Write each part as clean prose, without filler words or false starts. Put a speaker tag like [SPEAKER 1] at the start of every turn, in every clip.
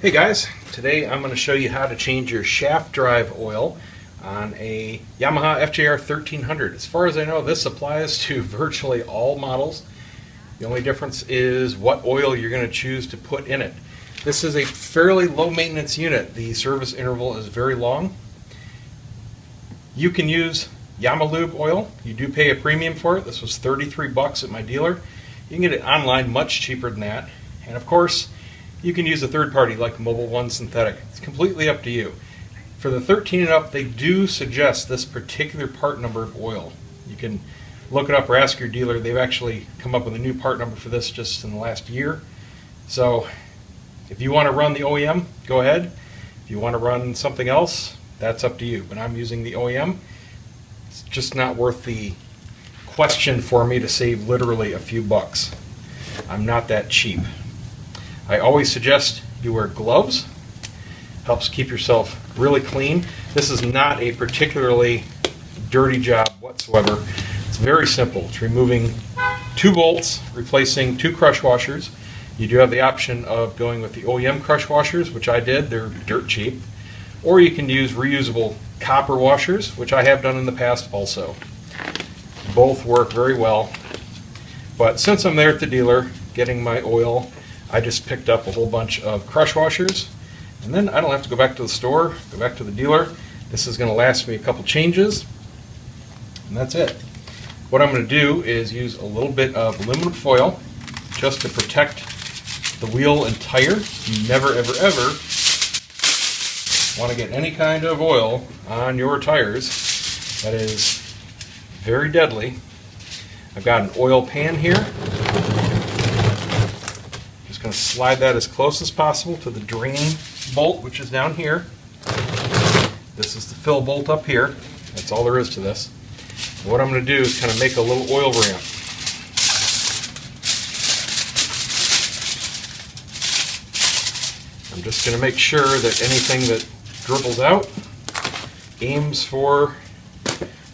[SPEAKER 1] Hey guys, today I'm going to show you how to change your shaft drive oil on a Yamaha FJR 1300. As far as I know, this applies to virtually all models. The only difference is what oil you're going to choose to put in it. This is a fairly low maintenance unit. The service interval is very long. You can use Yamalube oil. You do pay a premium for it. This was $33 at my dealer. You can get it online much cheaper than that. And of course, you can use a third party like Mobil 1 Synthetic. It's completely up to you. For the 13 and up, they do suggest this particular part number of oil. You can look it up or ask your dealer. They've actually come up with a new part number for this just in the last year. So if you want to run the OEM, go ahead. If you want to run something else, that's up to you. But I'm using the OEM. It's just not worth the question for me to save literally a few bucks. I'm not that cheap. I always suggest you wear gloves. Helps keep yourself really clean. This is not a particularly dirty job whatsoever. It's very simple. It's removing 2 bolts, replacing 2 crush washers. You do have the option of going with the OEM crush washers, which I did. They're dirt cheap. Or you can use reusable copper washers, which I have done in the past also. Both work very well. But since I'm there at the dealer getting my oil, I just picked up a whole bunch of crush washers, and then I don't have to go back to the store, go back to the dealer. This is going to last me a couple changes, and that's it. What I'm going to do is use a little bit of aluminum foil just to protect the wheel and tire. You never, ever, ever want to get any kind of oil on your tires. That is very deadly. I've got an oil pan here. Going to slide that as close as possible to the drain bolt, which is down here. This is the fill bolt up here. That's all there is to this. And what I'm going to do is kind of make a little oil ramp. I'm just going to make sure that anything that dribbles out aims for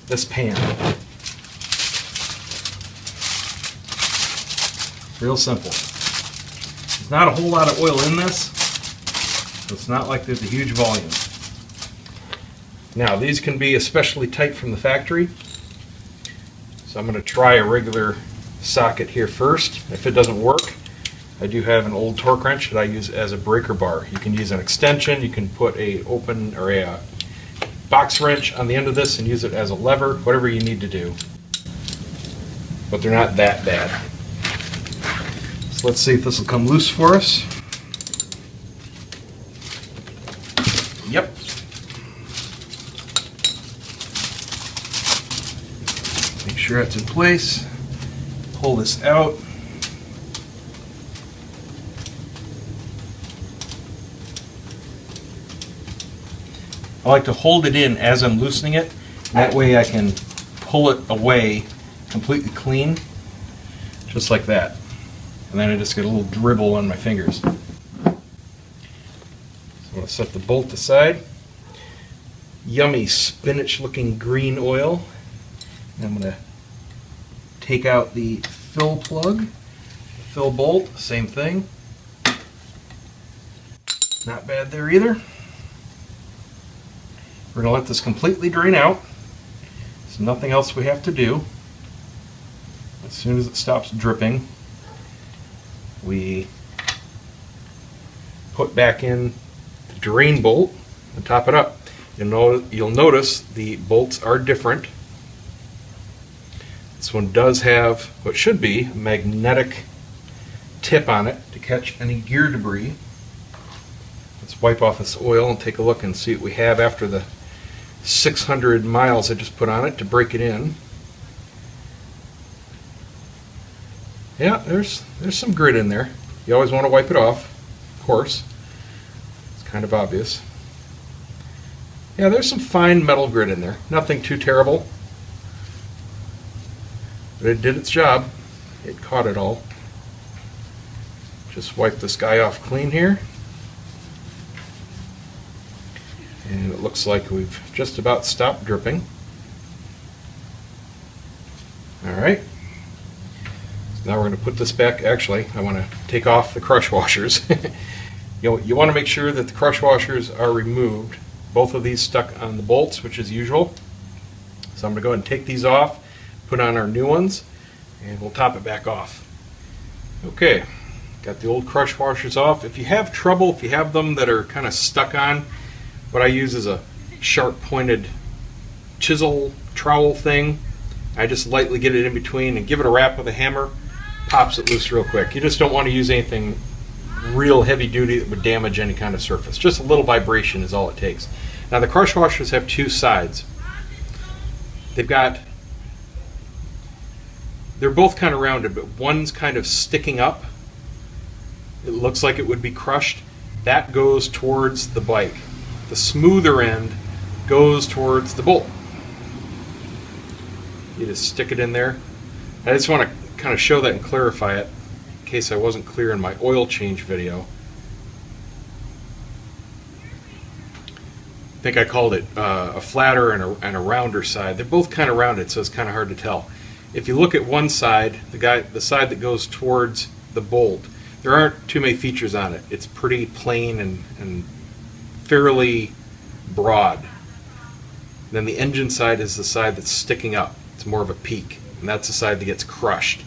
[SPEAKER 1] this pan. Real simple. There's not a whole lot of oil in this, so it's not like there's a huge volume. Now, these can be especially tight from the factory, so I'm going to try a regular socket here first. If it doesn't work, I do have an old torque wrench that I use as a breaker bar. You can use an extension, you can put a open or a box wrench on the end of this and use it as a lever, whatever you need to do. But they're not that bad. So let's see if this will come loose for us. Yep. Make sure it's in place. Pull this out. I like to hold it in as I'm loosening it. That way I can pull it away completely clean, just like that. And then I just get a little dribble on my fingers. So I'm going to set the bolt aside. Yummy spinach looking green oil. And I'm going to take out the fill plug, the fill bolt, same thing. Not bad there either. We're going to let this completely drain out. There's nothing else we have to do. As soon as it stops dripping, we put back in the drain bolt and top it up. You'll notice the bolts are different. This one does have what should be a magnetic tip on it to catch any gear debris. Let's wipe off this oil and take a look and see what we have after the 600 miles I just put on it to break it in. Yeah, there's some grit in there. You always want to wipe it off, of course. It's kind of obvious. Yeah, there's some fine metal grit in there. Nothing too terrible. But it did its job. It caught it all. Just wipe this guy off clean here. And it looks like we've just about stopped dripping. Alright. Now we're going to put this back. Actually, I want to take off the crush washers. You want to make sure that the crush washers are removed. Both of these stuck on the bolts, which is usual. So I'm going to go ahead and take these off, put on our new ones, and we'll top it back off. Okay, got the old crush washers off. If you have trouble, if you have them that are kind of stuck on, what I use is a sharp pointed chisel trowel thing. I just lightly get it in between and give it a rap with a hammer, pops it loose real quick. You just don't want to use anything real heavy duty that would damage any kind of surface. Just a little vibration is all it takes. Now the crush washers have two sides. They're both kind of rounded, but one's kind of sticking up. It looks like it would be crushed. That goes towards the bike. The smoother end goes towards the bolt. You just stick it in there. I just want to kind of show that and clarify it in case I wasn't clear in my oil change video. I think I called it a flatter and a rounder side. They're both kind of rounded, so it's kind of hard to tell. If you look at one side, the side that goes towards the bolt, there aren't too many features on it. It's pretty plain and fairly broad. Then the engine side is the side that's sticking up. It's more of a peak, and that's the side that gets crushed.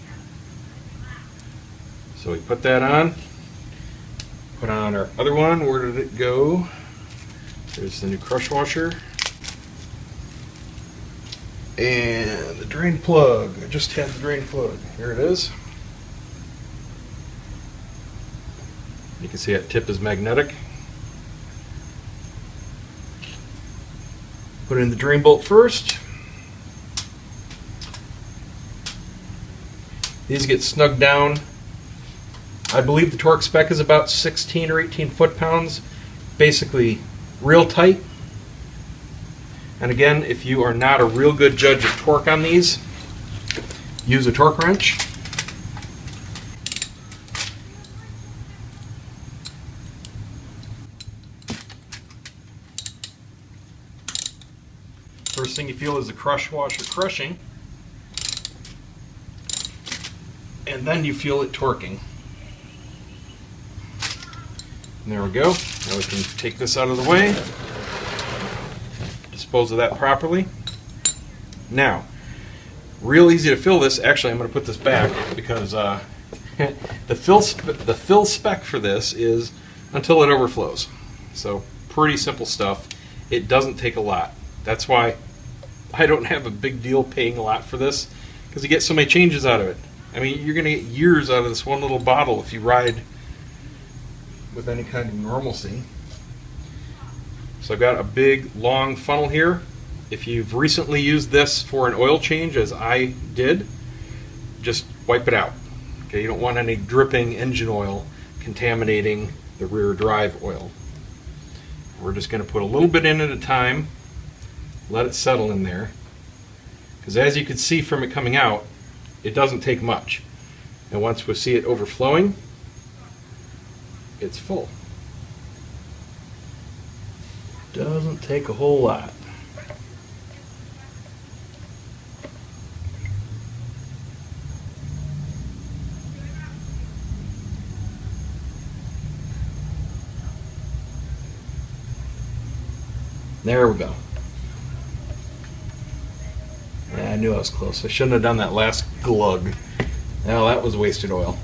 [SPEAKER 1] So we put that on. Put on our other one. Where did it go? There's the new crush washer. And the drain plug. I just had the drain plug. Here it is. You can see that tip is magnetic. Put in the drain bolt first. These get snugged down. I believe the torque spec is about 16 or 18 foot-pounds. Basically real tight. And again, if you are not a real good judge of torque on these, use a torque wrench. First thing you feel is the crush washer crushing, and then you feel it torquing. And there we go. Now we can take this out of the way, dispose of that properly. Now, real easy to fill this. Actually, I'm going to put this back because the fill spec for this is until it overflows. So pretty simple stuff. It doesn't take a lot. That's why I don't have a big deal paying a lot for this, because you get so many changes out of it. I mean, you're going to get years out of this one little bottle if you ride with any kind of normalcy. So I've got a big long funnel here. If you've recently used this for an oil change, as I did, just wipe it out. Okay, you don't want any dripping engine oil contaminating the rear drive oil. We're just going to put a little bit in at a time, let it settle in there, because as you can see from it coming out, it doesn't take much. And once we see it overflowing, it's full. Doesn't take a whole lot. There we go. Yeah, I knew I was close. I shouldn't have done that last glug. Well, that was wasted oil.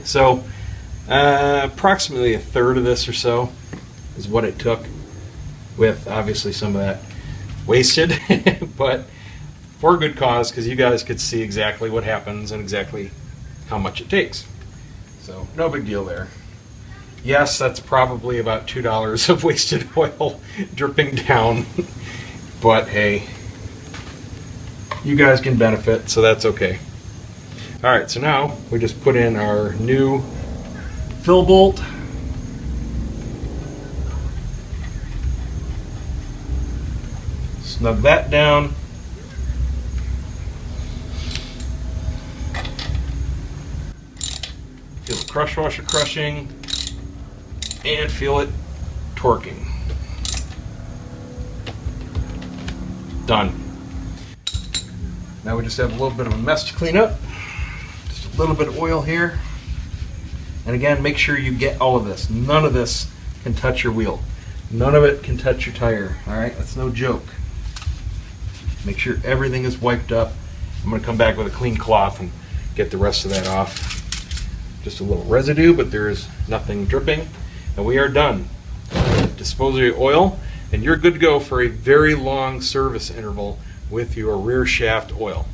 [SPEAKER 1] So, approximately a third of this or so is what it took, with obviously some of that wasted, but for a good cause, because you guys could see exactly what happens and exactly how much it takes. So, no big deal there. Yes, that's probably about $2 of wasted oil dripping down, but hey, you guys can benefit, so that's okay. Alright, so now we just put in our new fill bolt. Snug that down. Feel the crush washer crushing, and feel it torquing. Done. Now we just have a little bit of a mess to clean up. Just a little bit of oil here. And again, make sure you get all of this. None of this can touch your wheel. None of it can touch your tire. All right, that's no joke. Make sure everything is wiped up. I'm going to come back with a clean cloth and get the rest of that off. Just a little residue, but there is nothing dripping. And we are done. Dispose of your oil, and you're good to go for a very long service interval with your rear shaft oil.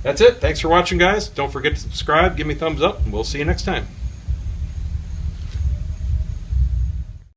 [SPEAKER 1] That's it. Thanks for watching, guys. Don't forget to subscribe, give me a thumbs up, and we'll see you next time.